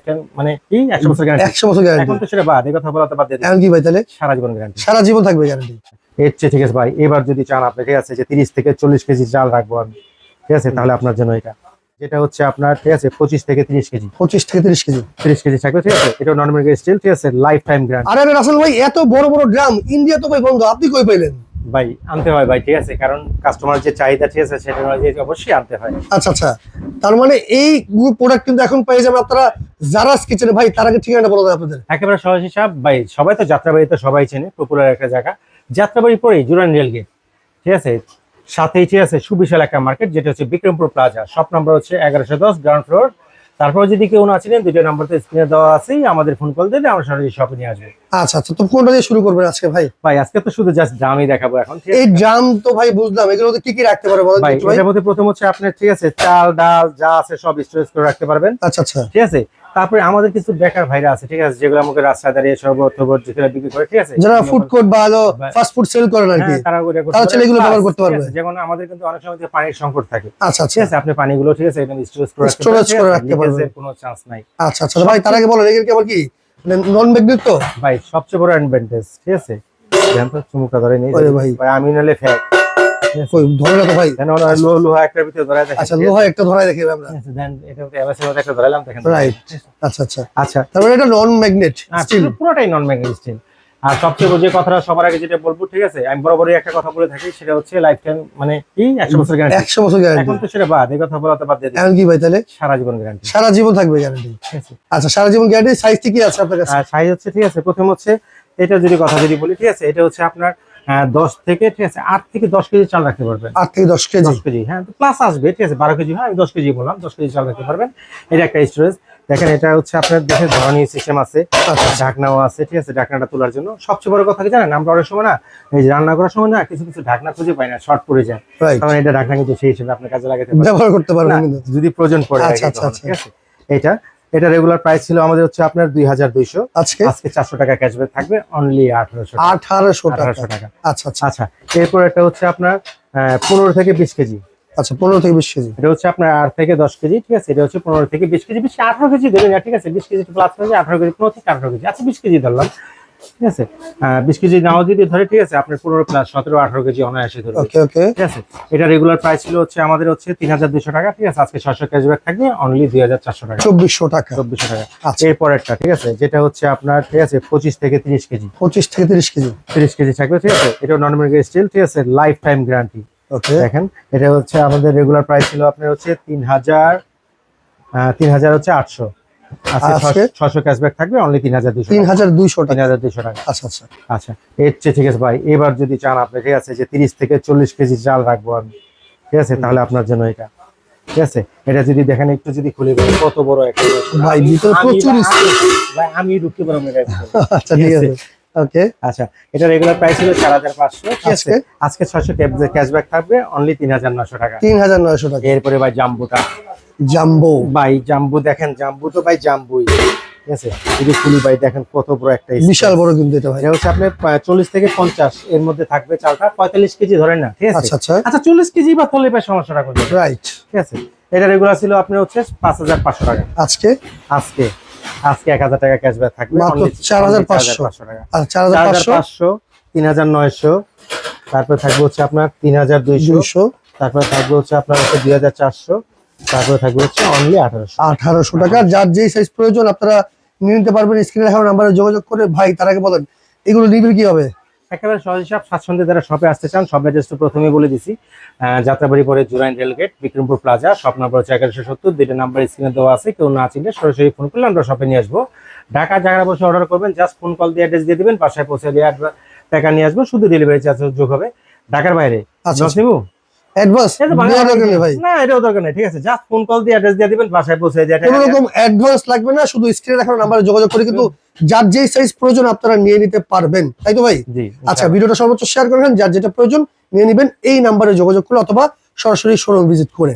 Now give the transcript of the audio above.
Time মানে কি 100 বছর গ্যারান্টি। 100 বছর গ্যারান্টি। এখন তো সেটা বাদ, এই কথা বলা তো বাদ দিয়ে দিন। এখন কি ভাই তাহলে সারা জীবন গ্যারান্টি। সারা জীবন থাকবে গ্যারান্টি। এর চেয়ে ঠিক আছে ভাই, এবার যদি চান আপনি ঠিক আছে যে 30 থেকে 40 কেজি চাল রাখবো আমি, ঠিক আছে, তাহলে আপনার জন্য এটা, যেটা হচ্ছে আপনার ঠিক আছে 25 থেকে 30 কেজি। 25 থেকে 30 কেজি। 30 কেজি থাকবে, ঠিক আছে। এটা নরমাল স্টিল, ঠিক আছে, লাইফ টাইম গ্যারান্টি। আরে রাসেল ভাই এত বড় বড় ড্রাম ইন্ডিয়া তো ভাই বন্ধ, আপনি কই পাইলেন? ভাই আনতে হয় ভাই, ঠিক আছে, কারণ কাস্টমার যে চাহিদা, ঠিক আছে, সেটা অনুযায়ী অবশ্যই আনতে হয়। আচ্ছা আচ্ছা, তার মানে এই প্রোডাক্ট কিন্তু এখন পেয়ে যাবেন আপনারা জারাস কিচেনে। ভাই তার আগে ঠিকানাটা বলা যায় আপনাদের? একেবারে সহজ হিসাব ভাই, সবাই তো যাত্রাবাড়ি তো সবাই চেনে, পপুলার একটা জায়গা। যাত্রাবাড়ি পরেই জুরাইন রেলগেট, ঠিক আছে, সাথেই ঠিক আছে সুবিশাল একটা মার্কেট, যেটা হচ্ছে বিক্রমপুর প্লাজা। শপ নাম্বার হচ্ছে 1110, গ্রাউন্ড ফ্লোর। তারপর যদি কেউ না চিনেন, দুটো নাম্বার তো স্ক্রিনে দেওয়া আছেই, আমাদের ফোন কল দিলে আমরা সরাসরি শপে নিয়ে আসবো। আচ্ছা আচ্ছা, তো কোনটা দিয়ে শুরু করবেন আজকে ভাই? ভাই আজকে তো শুধু জাস্ট ড্রামই দেখাবো এখন, ঠিক এই আছে। ড্রাম তো ভাই বুঝলাম, এগুলো কি কি রাখতে পারে বলেন ভাই তো ভাই? এটার মধ্যে প্রথম হচ্ছে আপনার ঠিক আছে চাল ডাল যা আছে সব স্টোরেজ করে রাখতে পারবেন। আচ্ছা আচ্ছা, ঠিক আছে। তারপরে আমাদের কিছু বেকার ভাইরা আছে, ঠিক আছে, যেগুলো আমাকে রাস্তায় দাঁড়িয়ে শরবত টরবত যেগুলো বিক্রি করে, ঠিক আছে, যারা ফুড কোর্ট বা হলো ফাস্ট ফুড সেল করেন আর কি, হ্যাঁ, তারা ওটা করতে তারা চাইলে এগুলো পারে। ব্যবহার করতে পারবে। যেমন আমাদের কিন্তু অনেক সময় পানির সংকট থাকে, আচ্ছা ঠিক আচ্ছা আছে, আপনি পানিগুলো ঠিক আছে এখানে স্টোরেজ করে রাখতে পারবেন, লিকেজের কোনো চান্স নাই। আচ্ছা আচ্ছা ভাই, তার আগে বলেন এগুলো কি আবার কি নন ম্যাগনেট তো? ভাই সবচেয়ে বড় অ্যাডভান্টেজ, ঠিক আছে, জানেন তো চুমুকটা ধরে নেই আরে ভাই আমি নালে ফ্যাক কই ধরে না তো ভাই? দেন ওনা লোহা একটা ভিতরে ধরে দেখেন। আচ্ছা লোহা একটা ধরাই দেখি আমরা, দেন এটা এমএস এর মধ্যে একটা ধরাইলাম দেখেন। রাইট, আচ্ছা আচ্ছা আচ্ছা, তারপরে এটা নন ম্যাগনেট স্টিল, পুরোটাই নন ম্যাগনেট স্টিল। আর সবচেয়ে যে কথাটা সবার আগে যেটা বলবো, ঠিক আছে, আমি বরাবরই একটা কথা বলে থাকি, সেটা হচ্ছে লাইফ টাইম মানে কি 100 বছর গ্যারান্টি। 100 বছর গ্যারান্টি। এখন তো সেটা বাদ, এই কথা বলা তো বাদ দিয়ে দিন। এখন কি ভাই তাহলে সারা জীবন গ্যারান্টি। সারা জীবন থাকবে গ্যারান্টি। ঠিক আছে। আচ্ছা সারা জীবন গ্যারান্টি। সাইজ কি আছে আপনার কাছে? সাইজ হচ্ছে, ঠিক আছে, প্রথম হচ্ছে এটা যদি কথা যদি বলি, ঠিক আছে, এটা হচ্ছে আপনার 10 থেকে, ঠিক আছে, 8 থেকে 10 কেজি চাল রাখতে পারবেন। 8 থেকে 10 কেজি। 10 কেজি, হ্যাঁ, প্লাস আসবে, ঠিক আছে, 12 কেজি হয়, আমি 10 কেজি বললাম, 10 কেজি চাল রাখতে পারবেন। এটা একটা স্টোরেজ। দেখেন এটা হচ্ছে আপনার দেখে ধরনী সিস্টেম আছে, ঢাকনাও আছে, ঠিক আছে, ঢাকনাটা তোলার জন্য। সবচেয়ে বড় কথা কি জানেন, আমরা অনেক সময় না এই যে রান্না করার সময় না কিছু কিছু ঢাকনা খুঁজে পাই না, শর্ট পড়ে যায়, কারণ এটা ঢাকনা কিন্তু সেই হিসেবে আপনার কাজে লাগাতে পারবেন, ব্যবহার করতে পারবেন যদি প্রয়োজন পড়ে। আচ্ছা আচ্ছা, ঠিক আছে। এটা রেগুলার প্রাইস ছিল আমাদের হচ্ছে আপনার 2200, আজকে 400 টাকা ক্যাশব্যাক থাকবে, অনলি 1800 টাকা। আচ্ছা আচ্ছা আচ্ছা, এরপর এটা হচ্ছে আপনার 15 থেকে 20 কেজি। আচ্ছা 15 থেকে 20 কেজি। এটা হচ্ছে আপনার 8 থেকে 10 কেজি, ঠিক আছে, এটা হচ্ছে 15 থেকে 20 কেজি, 18 কেজি দেবেন না, ঠিক আছে, 20 কেজি প্লাস হয়ে যায় 18 কেজি, 15 থেকে 18 কেজি, আচ্ছা 20 কেজি ধরলাম, ঠিক আছে। 20 কেজি নাও যদি ধরে, ঠিক আছে, আপনার 15 প্লাস 17 18 কেজি অনায়াসে ধরবে। ওকে ওকে, ঠিক আছে। এটা রেগুলার প্রাইস ছিল হচ্ছে আমাদের হচ্ছে 3200 টাকা, ঠিক আছে, আজকে 600 ক্যাশব্যাক থাকবে, অনলি 2400 টাকা, 2400 টাকা। 2400 টাকা। আচ্ছা এরপরেরটা, ঠিক আছে, যেটা হচ্ছে আপনার, ঠিক আছে, 25 থেকে 30 কেজি। 25 থেকে 30 কেজি। 30 কেজি থাকবে, ঠিক আছে, এটা নরমাল স্টিল, ঠিক আছে, লাইফ টাইম গ্যারান্টি। ওকে, দেখেন এটা হচ্ছে আমাদের রেগুলার প্রাইস ছিল আপনার হচ্ছে 3000 হচ্ছে 800, আজকে 600 ক্যাশব্যাক থাকবে, অনলি 3200 3200 টাকা। 3200 টাকা। আচ্ছা আচ্ছা আচ্ছা, এর চেয়ে ঠিক আছে ভাই, এবার যদি চান আপনি, ঠিক আছে, যে 30 থেকে 40 কেজি চাল রাখবো আমি, ঠিক আছে, তাহলে আপনার জন্য এটা, ঠিক আছে। এটা যদি দেখেন একটু যদি খুলে বলি কত বড় একটা ভাই, ভিতরে প্রচুর স্পেস ভাই, আমি ঢুকতে পারবো না। আচ্ছা ঠিক আছে, ওকে। আচ্ছা, এটা রেগুলার প্রাইস ছিল 4500, ঠিক আছে, আজকে 600 ক্যাশব্যাক থাকবে, অনলি 3900 টাকা। 3900 টাকা। এরপরে ভাই জাম্বুটা, জাম্বো ভাই জাম্বু দেখেন, জাম্বু তো ভাই জাম্বুই, ঠিক আছে, যদি খুলি ভাই দেখেন কত বড় একটা বিশাল বড় কিন্তু এটা ভাই। এটা হচ্ছে আপনার 40 থেকে 50 এর মধ্যে থাকবে চালটা, 45 কেজি ধরেন না, ঠিক আছে। আচ্ছা আচ্ছা আচ্ছা 40 কেজি বা তলে ভাই সমস্যাটা করবে, রাইট, ঠিক আছে। এটা রেগুলার ছিল আপনার হচ্ছে 5500 টাকা, আজকে আজকে 1000 টাকা ক্যাশব্যাক থাকবে, মাত্র 4500 টাকা। আর 4500, 3900, তারপর থাকবে হচ্ছে আপনার 3200, তারপর থাকবে হচ্ছে আপনার হচ্ছে 2400, তারপরে থাকবে হচ্ছে অনলি 1800 টাকা। যার যেই সাইজ প্রয়োজন আপনারা নিয়ে নিতে পারবেন, স্ক্রিনে দেখানো নাম্বারে যোগাযোগ করে। ভাই তার আগে বলেন এগুলো নিবে কি হবে? একেবারে সহজ হিসাব, স্বাচ্ছন্দ্যে যারা শপে আসতে চান, শপ অ্যাড্রেস তো প্রথমেই বলে দিছি, যাত্রাবাড়ি পরে Jurain rail gate, Bikrampur plaza, shop number হচ্ছে 1170, দুইটা নাম্বার স্ক্রিনে দেওয়া আছে, কেউ না চিনলে সরাসরি ফোন করলে আমরা শপে নিয়ে আসবো। ঢাকা জায়গা বসে অর্ডার করবেন, জাস্ট ফোন কল দিয়ে অ্যাড্রেস দিয়ে দিবেন, বাসায় পৌঁছে দিয়ে টাকা নিয়ে আসবো, শুধু ডেলিভারি চার্জ যোগ হবে। ঢাকার বাইরে নিবো অ্যাডভান্স ভাই? না, এটাও দরকার নেই, ঠিক আছে, জাস্ট ফোন কল দিয়ে অ্যাড্রেস দিয়ে দিবেন, বাসায় পৌঁছে দিয়ে কোনো রকম অ্যাডভান্স লাগবে না, শুধু স্ক্রিনে দেখানো নাম্বারে যোগাযোগ করে কিন্তু যার যেই সাইজ প্রয়োজন আপনারা নিয়ে নিতে পারবেন, তাই তো ভাই? জি। আচ্ছা, ভিডিওটা সর্বোচ্চ শেয়ার করবেন, যার যেটা প্রয়োজন নিয়ে নেবেন এই নাম্বারে যোগাযোগ করে অথবা সরাসরি শোরুম ভিজিট করে।